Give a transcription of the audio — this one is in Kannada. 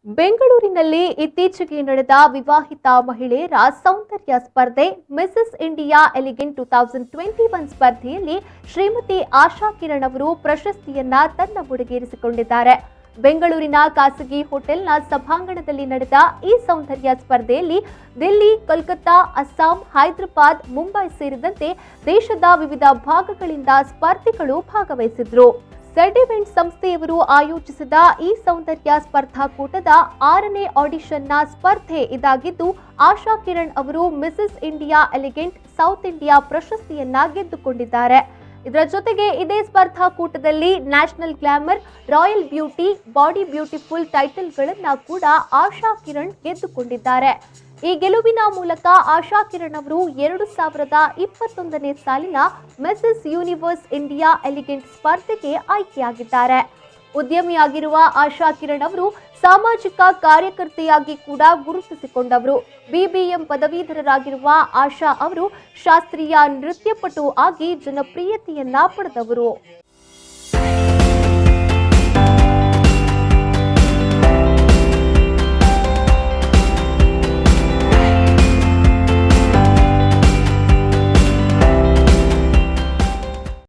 ಬೆಂಗಳೂರಿನಲ್ಲಿ ಇತ್ತೀಚೆಗೆ ನಡೆದ ವಿವಾಹಿತ ಮಹಿಳೆಯರ ಸೌಂದರ್ಯ ಸ್ಪರ್ಧೆ ಮಿಸಸ್ ಇಂಡಿಯಾ ಎಲಿಗೆಂಟ್ 2021 ಸ್ಪರ್ಧೆಯಲ್ಲಿ ಶ್ರೀಮತಿ ಆಶಾ ಕಿರಣ್ ಅವರು ಪ್ರಶಸ್ತಿಯನ್ನ ತನ್ನ ಮುಡಿಗೇರಿಸಿಕೊಂಡಿದ್ದಾರೆ. ಬೆಂಗಳೂರಿನ ಖಾಸಗಿ ಹೋಟೆಲ್ನ ಸಭಾಂಗಣದಲ್ಲಿ ನಡೆದ ಈ ಸೌಂದರ್ಯ ಸ್ಪರ್ಧೆಯಲ್ಲಿ ದಿಲ್ಲಿ, ಕೋಲ್ಕತ್ತಾ, ಅಸ್ಸಾಂ, ಹೈದರಾಬಾದ್, ಮುಂಬೈ ಸೇರಿದಂತೆ ದೇಶದ ವಿವಿಧ ಭಾಗಗಳಿಂದ ಸ್ಪರ್ಧಿಗಳು ಭಾಗವಹಿಸಿದ್ರು. ಝೆಡ್ ಇವೆಂಟ್ ಸಂಸ್ಥೆಯವರು ಆಯೋಜಿಸಿದ ಈ ಸೌಂದರ್ಯ ಸ್ಪರ್ಧಾಕೂಟದ 6ನೇ ಆಡಿಷನ್ನ ಸ್ಪರ್ಧೆ ಇದಾಗಿದ್ದು, ಆಶಾ ಕಿರಣ್ ಅವರು Mrs India elegant South India ಪ್ರಶಸ್ತಿಯನ್ನ ಗೆದ್ದುಕೊಂಡಿದ್ದಾರೆ. ಇದರ ಜೊತೆಗೆ ಇದೇ ಸ್ಪರ್ಧಾಕೂಟದಲ್ಲಿ national glamour, royal beauty, body beautiful ಟೈಟಲ್ಗಳನ್ನ ಕೂಡ ಆಶಾ ಕಿರಣ್ ಗೆದ್ದುಕೊಂಡಿದ್ದಾರೆ. ಈ ಗೆಲುವಿನ ಮೂಲಕ ಆಶಾ ಕಿರಣ್ ಅವರು 2021ನೇ ಸಾಲಿನ ಮಿಸಸ್ ಯೂನಿವರ್ಸ್ ಇಂಡಿಯಾ ಎಲಿಗೆಂಟ್ ಸ್ಪರ್ಧೆಗೆ ಆಯ್ಕೆಯಾಗಿದ್ದಾರೆ. ಉದ್ಯಮಿಯಾಗಿರುವ ಆಶಾ ಕಿರಣ್ ಅವರು ಸಾಮಾಜಿಕ ಕಾರ್ಯಕರ್ತೆಯಾಗಿ ಕೂಡ ಗುರುತಿಸಿಕೊಂಡವರು. ಬಿಬಿಎಂ ಪದವೀಧರರಾಗಿರುವ ಆಶಾ ಅವರು ಶಾಸ್ತ್ರೀಯ ನೃತ್ಯಪಟು ಆಗಿ ಜನಪ್ರಿಯತೆಯನ್ನ ಪಡೆದವರು.